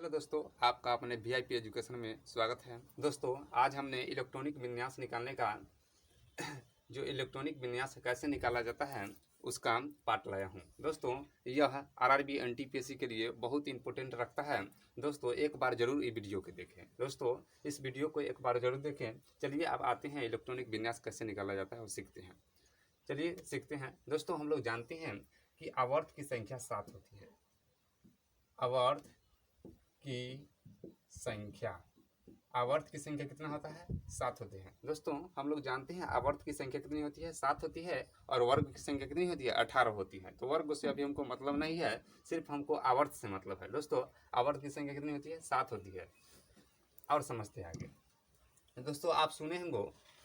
Hello दोस्तों, आपका अपने वीआईपी एजुकेशन में स्वागत है। दोस्तों, आज हमने इलेक्ट्रॉनिक विन्यास निकालने का जो इलेक्ट्रॉनिक विन्यास कैसे निकाला जाता है उसका पार्ट लाया हूँ। दोस्तों, यह आरआरबी एनटीपीसी के लिए बहुत इंपॉर्टेंट रखता है। दोस्तों, एक बार जरूर ये वीडियो को देखें। दोस्तों, इस वीडियो को एक बार जरूर देखें। चलिए अब आते हैं इलेक्ट्रॉनिक विन्यास कैसे निकाला जाता है और सीखते हैं। चलिए सीखते हैं। दोस्तों, हम लोग जानते हैं कि आवर्त की संख्या 7 होती है। आवर्त की संख्या कितना होता है? 7 होते हैं। दोस्तों, हम लोग जानते हैं आवर्त की संख्या कितनी होती है? 7 होती है। और वर्ग की संख्या कितनी होती है? 18 होती है। तो वर्ग से अभी हमको मतलब नहीं है, सिर्फ हमको आवर्त से मतलब है। दोस्तों, आवर्त की संख्या कितनी होती है? 7 होती है। और समझते हैं आगे। दोस्तों, आप सुने होंगे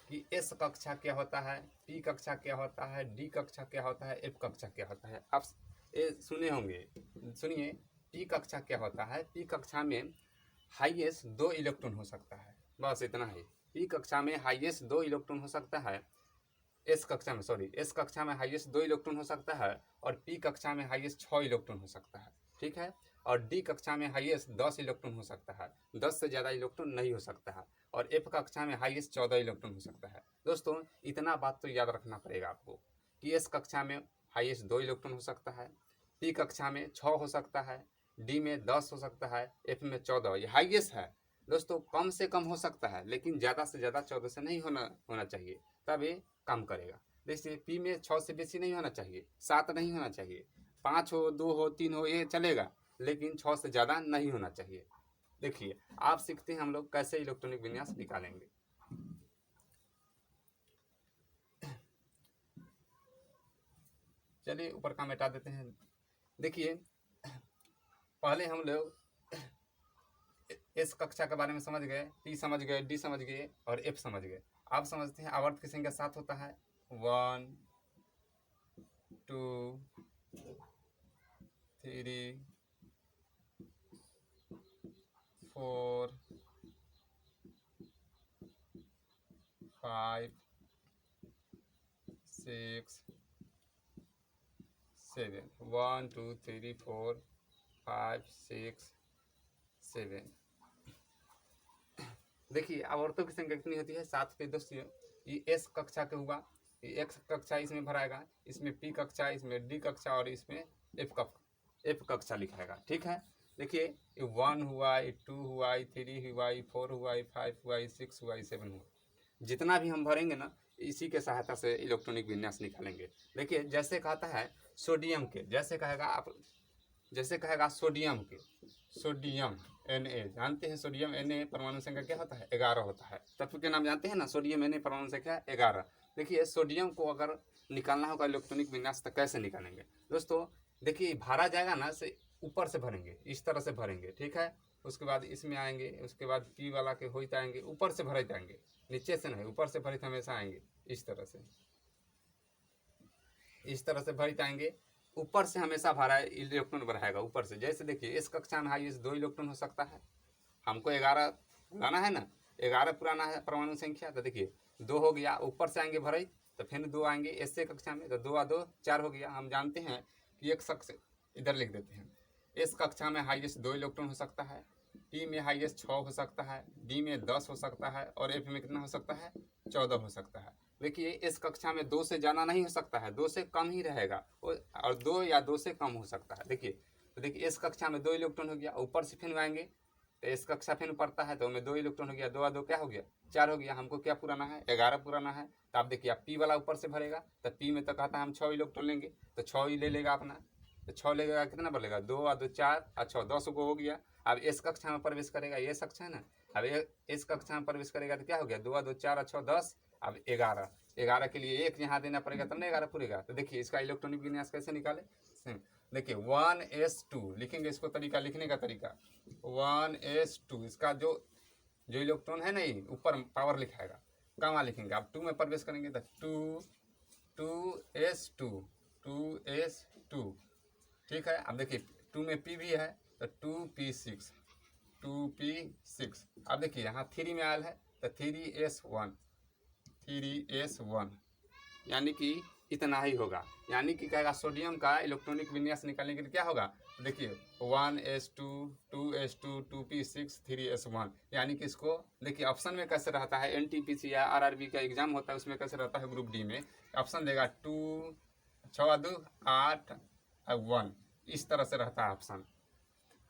कि एस कक्षा क्या होता है, पी कक्षा क्या होता है, डी कक्षा क्या होता है, एफ कक्षा क्या होता है। आप ये सुने होंगे। सुनिए, पी कक्षा क्या होता है? पी कक्षा में हाईएस्ट 2 इलेक्ट्रॉन हो सकता है। बस इतना ही। पी कक्षा में हाईएस्ट 2 इलेक्ट्रॉन हो सकता है। एस कक्षा में हाईएस्ट 2 इलेक्ट्रॉन हो सकता है। और पी कक्षा में हाईएस्ट 6 इलेक्ट्रॉन हो सकता है। ठीक है। और डी कक्षा में हाईएस्ट 10 इलेक्ट्रॉन हो सकता है। 10 से ज़्यादा इलेक्ट्रॉन नहीं हो सकता है। और एफ कक्षा में हाईएस्ट 14 इलेक्ट्रॉन हो सकता है। दोस्तों, इतना बात तो याद रखना पड़ेगा आपको कि एस कक्षा में हाईएस्ट 2 इलेक्ट्रॉन हो सकता है, पी कक्षा में 6 हो सकता है, डी में 10 हो सकता है, एफ में 14। ये हाईएस्ट है। दोस्तों, कम से कम हो सकता है, लेकिन ज़्यादा से ज़्यादा 14 से नहीं होना चाहिए, तब ये काम करेगा। जैसे पी में 6 से बेसी नहीं होना चाहिए, 7 नहीं होना चाहिए, 5 हो, 2 हो, 3 हो, ये चलेगा, लेकिन 6 से ज़्यादा नहीं होना चाहिए। देखिए, आप सीखते हैं हम लोग कैसे इलेक्ट्रॉनिक विन्यास निकालेंगे। चलिए ऊपर का मिटा देते हैं। देखिए, पहले हम लोग एस कक्षा के बारे में समझ गए, टी समझ गए, डी समझ गए और एफ समझ गए। आप समझते हैं आवर्त की संख्या 7 होता है। 1 2 3 4 5 6 7। 1 2 3 4 5 6 7। देखिए, आवर्तों की संख्या कितनी होती है? 7 पे। दोस्तों, ये एस कक्षा के हुआ, ये एक्स कक्षा इसमें भराएगा, इसमें पी कक्षा, इसमें डी कक्षा और इसमें एफ कक्षा लिखाएगा। ठीक है। देखिए, ये 1 हुआ, ये 2 हुआ, ये 3 हुआ, ये 4 हुआ, ये 5 हुआ, ये 6 हुआ, ये 7 हुआ। जितना भी हम भरेंगे ना, इसी के सहायता से इलेक्ट्रॉनिक विन्यास निकालेंगे। देखिए, जैसे कहता है सोडियम के, जैसे कहेगा सोडियम के, सोडियम Na, जानते हैं सोडियम Na परमाणु संख्या क्या होता है? 11 होता है। तत्व के नाम जानते हैं ना? सोडियम Na परमाणु संख्या 11। देखिए, सोडियम को अगर निकालना होगा इलेक्ट्रॉनिक विन्यास तो कैसे निकालेंगे? दोस्तों, देखिए, भरा जाएगा ना, से ऊपर से भरेंगे, इस तरह से भरेंगे। ठीक है। उसके बाद इसमें आएंगे, उसके बाद पी वाला के होते आएंगे, ऊपर से भरे जाएंगे, नीचे से नहीं, ऊपर से भरित हमेशा आएंगे। इस तरह से भरित आएंगे। ऊपर से हमेशा भरा इलेक्ट्रॉन बढ़ाएगा ऊपर से। जैसे देखिए, इस कक्षा में हाईएस्ट 2 इलेक्ट्रॉन हो सकता है। हमको 11 पुराना है ना, 11 पुराना है परमाणु संख्या। तो देखिए, 2 हो गया, ऊपर से आएंगे भरे, तो फिर 2 आएंगे ऐसे कक्षा में, तो 2 आ 2 4 हो गया। हम जानते हैं कि एक शख्स, इधर लिख देते हैं, इस कक्षा में हाईएस्ट 2 इलेक्ट्रॉन हो सकता है, टी में हाईएस्ट 6 हो सकता है, डी में 10 हो सकता है और एफ में कितना हो सकता है? 14 हो सकता है। देखिए, इस कक्षा में 2 से ज़्यादा नहीं हो सकता है, 2 से कम ही रहेगा, और 2 या 2 से कम हो सकता है। देखिए, तो देखिए, इस कक्षा में 2 इलेक्ट्रॉन हो गया, ऊपर से फिर आएंगे तो इस कक्षा फिर पड़ता है, तो में 2 इलेक्ट्रॉन हो गया, 2 आ 2 क्या हो गया? 4 हो गया। हमको क्या पुराना है? 11 पुराना है। तो आप देखिए, आप पी वाला ऊपर से भरेगा, तो पी में तो कहता है हम 6 इलेक्ट्रॉन लेंगे, तो 6 ही ले लेगा अपना। तो 6 लेगा, कितना बढ़ेगा? 2 आ 2 4 और 6 10 को हो गया। अब इस कक्षा में प्रवेश करेगा, ये कक्षा है ना, अब इस कक्षा में प्रवेश करेगा तो क्या हो गया? 2 आ 2 4 और 6 10। अब 11 के लिए 1 यहाँ देना पड़ेगा, तब ना 11 पूरेगा। तो देखिए, इसका इलेक्ट्रॉनिक विन्यास कैसे निकाले? देखिए, 1s2 लिखेंगे, इसको तरीका लिखने का तरीका 1s2। इसका जो इलेक्ट्रॉन है नहीं, ऊपर पावर लिखाएगा, कमा लिखेंगे। आप 2 में प्रवेश करेंगे तो 2s2। ठीक है। अब देखिए, 2 में p भी है तो 2p6। अब देखिए, यहाँ 3 में आयल है तो 3s1, यानी कि इतना ही होगा। यानी कि कहेगा सोडियम का इलेक्ट्रॉनिक विन्यास निकालने के लिए क्या होगा, देखिए 1s2 2s2 2p6 3s1। यानी कि इसको देखिए ऑप्शन में कैसे रहता है, NTPC या RRB का एग्जाम होता है उसमें कैसे रहता है, ग्रुप डी में ऑप्शन देगा 2 6 2 8 1, इस तरह से रहता है ऑप्शन।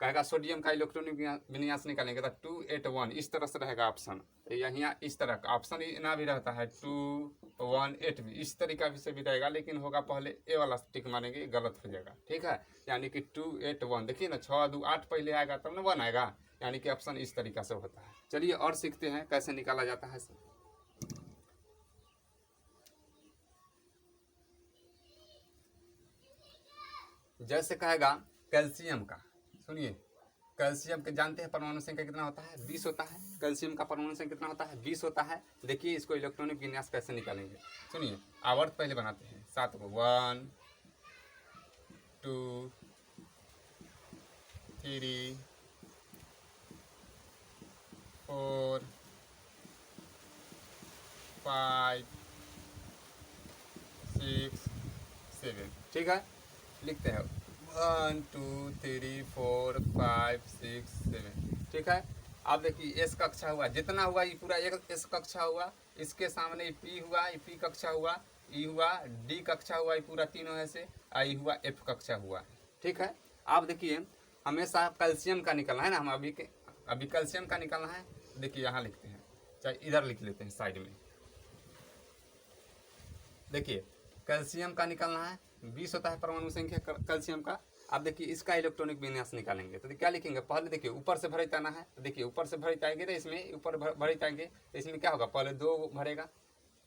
कहेगा सोडियम का इलेक्ट्रॉनिक विन्यास निकालेंगे तो 281, इस तरह से रहेगा ऑप्शन। तो यहाँ इस तरह का ऑप्शन ना भी रहता है 218 भी, इस तरीका से भी रहेगा, लेकिन होगा पहले ए वाला टिक मारेंगे, गलत हो जाएगा। ठीक है, यानी कि 281, देखिए ना 6 2 8 पहले आएगा तब ना 1 आएगा, यानी कि ऑप्शन इस तरीका से होता है। चलिए और सीखते हैं कैसे निकाला जाता है। जैसे कहेगा कैल्शियम का, सुनिए कैल्शियम के जानते हैं परमाणु संख्या कितना होता है, 20 होता है। कैल्शियम का परमाणु संख्या कितना होता है, 20 होता है। देखिए इसको इलेक्ट्रॉनिक विन्यास कैसे निकालेंगे, सुनिए आवर्त पहले बनाते हैं 7 को, 1 2 3 4 5 6 7। ठीक है, लिखते हैं 1 2 3 4 5 6 7। ठीक है, अब देखिए एस कक्षा हुआ, जितना हुआ ये पूरा एक एस कक्षा हुआ, इसके सामने पी हुआ, ये पी कक्षा हुआ, ई हुआ, डी कक्षा हुआ, ये पूरा तीनों है से, आई हुआ, एफ कक्षा हुआ। ठीक है, आप देखिए हमेशा कैल्शियम का निकलना है ना, हम अभी कैल्शियम का निकलना है। देखिए यहाँ लिखते हैं, चाहे इधर लिख लेते हैं साइड में। देखिए कैल्शियम का निकलना है, 20 होता है परमाणु संख्या कैल्शियम का। अब देखिए इसका इलेक्ट्रॉनिक विन्यास निकालेंगे तो क्या लिखेंगे, पहले देखिए ऊपर से भरित आना है, तो देखिए ऊपर से भरित आएंगे तो इसमें ऊपर भरित आएंगे तो इसमें क्या होगा, पहले 2 भरेगा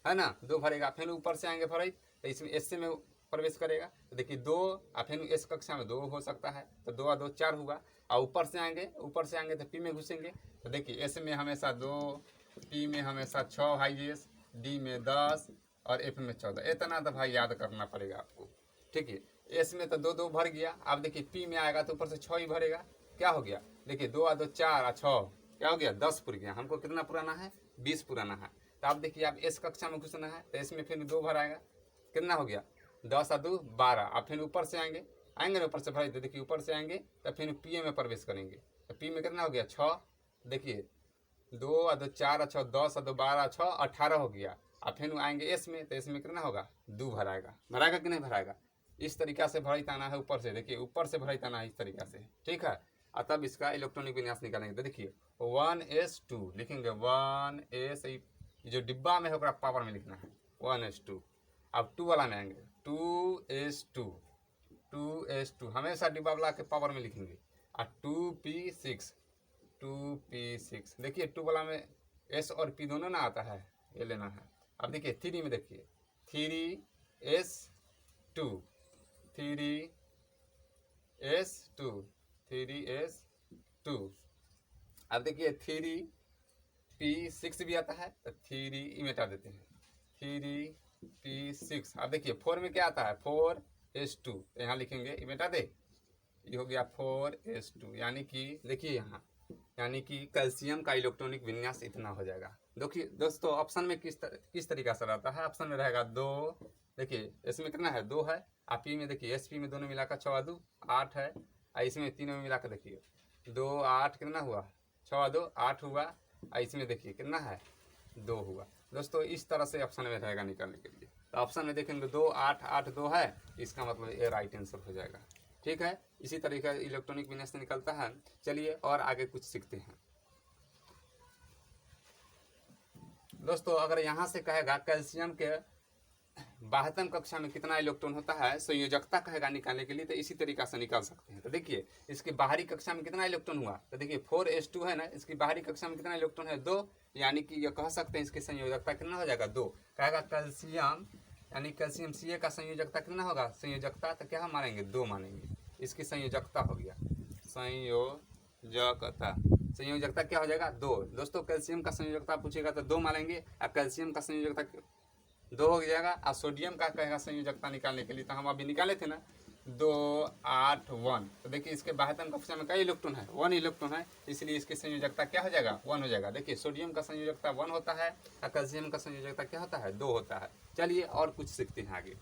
है ना, 2 भरेगा, फिर ऊपर से आएंगे भरित तो इसमें एस में प्रवेश करेगा। तो देखिए 2 और फिर एस कक्षा में 2 हो सकता है, तो 2 और 2 4 हुआ, और ऊपर से आएंगे तो पी में घुसेंगे। तो देखिए एस में हमेशा 2, पी में हमेशा 6 हाइएस्ट, डी में 10 और एफ में 14। इतना तो भाई याद करना पड़ेगा आपको। ठीक है, एस में तो 2 2 भर गया। अब देखिए पी में आएगा तो ऊपर से 6 ही भरेगा, क्या हो गया, देखिए 2 और 2 4 और 6 क्या हो गया, 10 पुर गया। हमको कितना पुराना है, 20 पुराना है। तो अब देखिए आप एस कक्षा में घुसना है तो इसमें फिर 2 भर आएगा, कितना हो गया, 10 और 2 12। अब फिर ऊपर से आएंगे ना, ऊपर से भर, देखिए ऊपर से आएंगे तो फिर पी में प्रवेश करेंगे, तो पी में कितना हो गया 6, देखिए 2 और 2 4 और 6 10 और 2 12 6 18 हो गया। और फिर आएंगे एस में तो इसमें कितना होगा, 2 भराएगा कि नहीं भराएगा, इस तरीका से भरित आना है ऊपर से। देखिए ऊपर से भरित आना है इस तरीका से। ठीक है, और तब इसका इलेक्ट्रॉनिक विन्यास निकालेंगे तो देखिए 1s2 लिखेंगे, 1s, जो डिब्बा में होगा पावर में लिखना है 1s2। अब 2 वाला में आएंगे 2s2 हमेशा डिब्बा वाला के पावर में लिखेंगे, और 2p6 देखिए 2 वाला में एस और पी दोनों ना आता है, ये लेना है। अब देखिए 3 में देखिए 3s2 अब देखिए 3p6 भी आता है तो 3 मिटा देते हैं, 3p6। अब देखिए 4 में क्या आता है, 4s2, तो यहाँ लिखेंगे ये मिटा दे, ये हो गया 4s2। यानी कि देखिए यहाँ, यानी कि कैल्शियम का इलेक्ट्रॉनिक विन्यास इतना हो जाएगा। देखिए दोस्तों ऑप्शन में किस तरीका से रहता है, ऑप्शन में रहेगा 2, देखिए इसमें कितना है 2 है, और पी में देखिए एस पी में दोनों मिलाकर 6 2 8 है, और इसमें तीनों में मिलाकर देखिए 2 8 कितना हुआ, 6 2 8 हुआ, और इसमें देखिए कितना है 2 हुआ। दोस्तों इस तरह से ऑप्शन में रहेगा निकालने के लिए। तो ऑप्शन में देखेंगे 2 8 8 2 है, इसका मतलब ये राइट आंसर हो जाएगा। ठीक है, इसी तरीके इलेक्ट्रॉनिक विन्यास निकलता है। चलिए और आगे कुछ सीखते हैं। दोस्तों अगर यहाँ से कहेगा कैल्शियम के 72 कक्षा में कितना इलेक्ट्रॉन होता है, संयोजकता कहेगा निकालने के लिए, तो इसी तरीका से निकाल सकते हैं। तो देखिए इसकी बाहरी कक्षा में कितना इलेक्ट्रॉन हुआ, तो देखिए 4s2 है ना, इसकी बाहरी कक्षा में कितना इलेक्ट्रॉन है 2, यानी कि ये कह सकते हैं इसकी संयोजकता कितना हो जाएगा 2। कहेगा कैल्शियम, यानी कैल्शियम Ca का संयोजकता कितना होगा, संयोजकता तो क्या मानेंगे 2 मानेंगे, इसकी संयोजकता हो गया, संयोजकता क्या हो जाएगा 2। दोस्तों कैल्शियम का संयोजकता पूछेगा तो 2 मानेंगे, और कैल्शियम का संयोजकता 2 हो जाएगा। और सोडियम का कहेगा संयोजकता निकालने के लिए, तो हम अभी निकाले थे ना 2 8 1। तो देखिए इसके 72 कक्षा में कई इलेक्ट्रॉन है, 1 इलेक्ट्रॉन है, इसलिए इसकी संयोजकता क्या हो जाएगा 1 हो जाएगा। देखिए सोडियम का संयोजकता 1 होता है, और कैल्शियम का संयोजकता क्या होता है 2 होता है। चलिए और कुछ सीखते हैं आगे।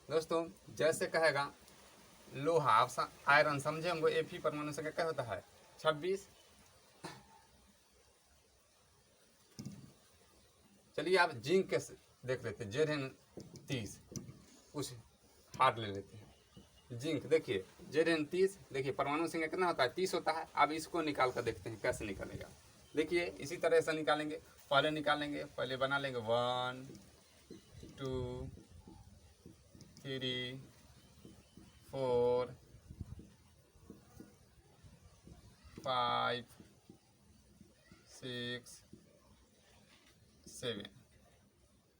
दोस्तों जैसे कहेगा लोहा, आयरन समझे होंगे, Fe परमाणु संख्या क्या होता है 26। चलिए आप जिंक के देख लेते हैं, Zn 30, कुछ हार्ड ले लेते हैं। जिंक देखिए Zn 30, देखिए परमाणु संख्या कितना होता है 30 होता है। अब इसको निकाल कर देखते हैं कैसे निकलेगा। देखिए इसी तरह से निकालेंगे, पहले निकालेंगे, पहले बना लेंगे 1 2 3 4 5 6 7।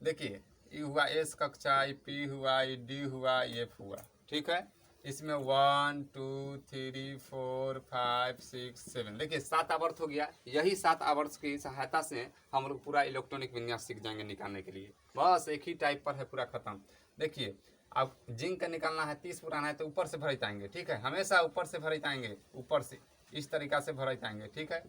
देखिए ई हुआ एस कक्षा, पी हुआ, डी हुआ, एफ हुआ, ठीक है। इसमें 1 2 3 4 5 6 7, देखिए 7 आवर्त हो गया। यही 7 आवर्त की सहायता से हम लोग पूरा इलेक्ट्रॉनिक विन्यास सीख जाएंगे निकालने के लिए। बस एक ही टाइप पर है पूरा खत्म। देखिए अब जिंक का निकालना है 30 पुराना है तो ऊपर से भरे जाएंगे, ठीक है, हमेशा ऊपर से भरे जाएंगे, ऊपर से इस तरीका से भरे जाएंगे, ठीक है,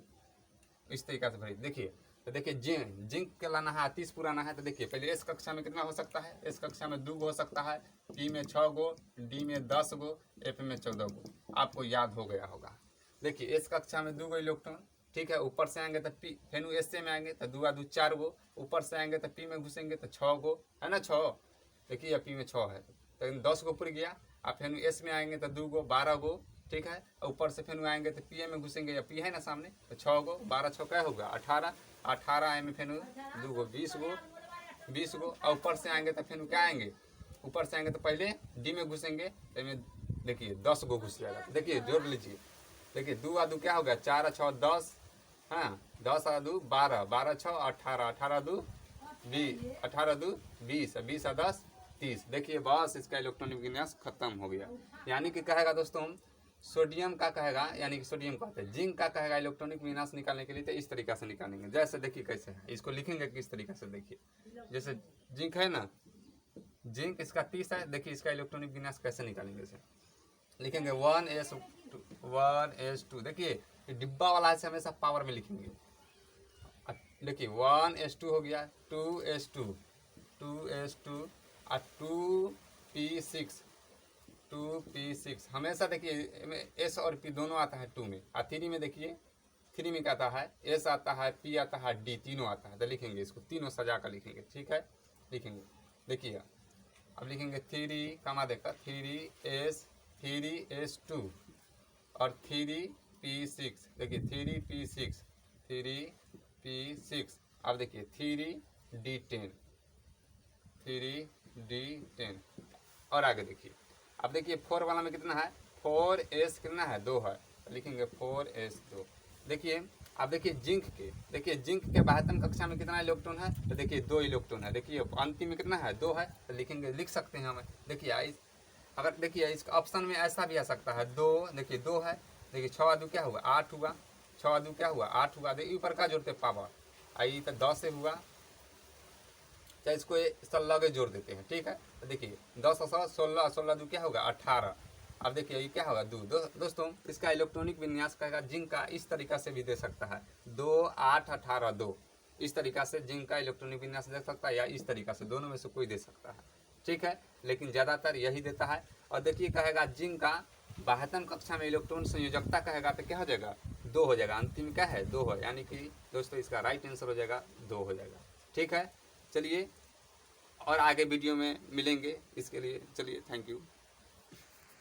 इस तरीका से भरे। देखिए तो देखिए जिंक के लाना है 30 पुराना है तो देखिए पहले एस कक्षा में कितना हो सकता है, एस कक्षा में 2 गो हो सकता है, पी में 6 गो, डी में 10 गो, एफ में 14 गो, आपको याद हो गया होगा। देखिए एस कक्षा में 2 गो इलेक्ट्रॉन, ठीक है, ऊपर से आएंगे तो पी, फिर एस में आएंगे तो 2 2 4 गो, ऊपर से आएंगे तो पी में घुसेंगे तो 6 गो, है ना 6। देखिए पी में 6 है तो 10 गो पूरी गया। अब फिर एस में आएंगे तो 2 गो 12 गो, ठीक है, ऊपर से फिर आएंगे तो पी में घुसेंगे, या पी है ना सामने तो 6 गो, 12 6 क्या होगा 18, 18 में फिर 2 गो 20 गो, 20 गो। और ऊपर से आएंगे तो फिर क्या आएंगे, ऊपर से आएंगे तो पहले डी में घुसेंगे तो में देखिए 10 गो घुस जाएगा। देखिए जोड़ लीजिए, देखिए 2 आ 2 क्या होगा 4 6 10, हाँ 10 आ 2 12, 12 6 18, 18 2 20, 18 2 20, 20 आ 10 30। देखिए बस इसका इलेक्ट्रॉनिक विन्यास खत्म हो गया। यानी कि कहेगा दोस्तों सोडियम का कहेगा, यानी कि सोडियम कहते हैं, जिंक का कहेगा इलेक्ट्रॉनिक विन्यास निकालने के लिए तो इस तरीका से निकालेंगे। जैसे देखिए कैसे है, इसको लिखेंगे किस तरीका से, देखिए जैसे जिंक है ना, जिंक इसका 30 है, देखिए इसका इलेक्ट्रॉनिक विन्यास कैसे निकालेंगे, इसे लिखेंगे 1s2, देखिए डिब्बा वाला है हमेशा पावर में लिखेंगे। देखिए 1s2 हो गया, 2s2 और 2p6 हमेशा देखिए एस और पी दोनों आता है 2 में, और 3 में देखिए 3 में क्या आता है, एस आता है, पी आता है, डी तीनों आता है। तो लिखेंगे इसको तीनों सजा कर लिखेंगे, ठीक है, लिखेंगे। देखिए अब लिखेंगे 3 कमा देकर 3s2 और 3p6, देखिए 3p6। अब देखिए 3d10 और आगे देखिए। अब देखिए 4 वाला में कितना है, 4s कितना है 2 है, तो लिखेंगे 4s2। देखिए अब देखिए जिंक के, देखिए जिंक के 72 कक्षा में कितना इलेक्ट्रॉन है, तो देखिए 2 इलेक्ट्रॉन है। देखिए अंतिम में कितना है 2 है, तो लिखेंगे, लिख सकते हैं हमें। देखिए अगर देखिए इसका ऑप्शन में ऐसा भी आ सकता है 2, देखिए 2 है, देखिए 6 2 क्या हुआ 8 हुआ, 6 2 क्या हुआ 8 हुआ। देखिए ऊपर का जोड़ते पावर आई तो 10 से हुआ, चाहे इसको लगे जोड़ देते हैं, ठीक है। तो देखिए 10 और 16, 16 2 क्या होगा 18। अब देखिए ये क्या होगा 2। दोस्तों इसका इलेक्ट्रॉनिक विन्यास कहेगा जिंक का इस तरीका से भी दे सकता है 2 8 18 2, इस तरीका से जिंक का इलेक्ट्रॉनिक विन्यास दे सकता है, या इस तरीका से, दोनों में से कोई दे सकता है, ठीक है, लेकिन ज़्यादातर यही देता है। और देखिए कहेगा जिंक का 72 कक्षा में इलेक्ट्रॉन संयोजकता कहेगा तो क्या हो जाएगा 2 हो जाएगा, अंतिम क्या है 2 है, यानी कि दोस्तों इसका राइट आंसर हो जाएगा 2 हो जाएगा, ठीक है। चलिए और आगे वीडियो में मिलेंगे, इसके लिए चलिए थैंक यू।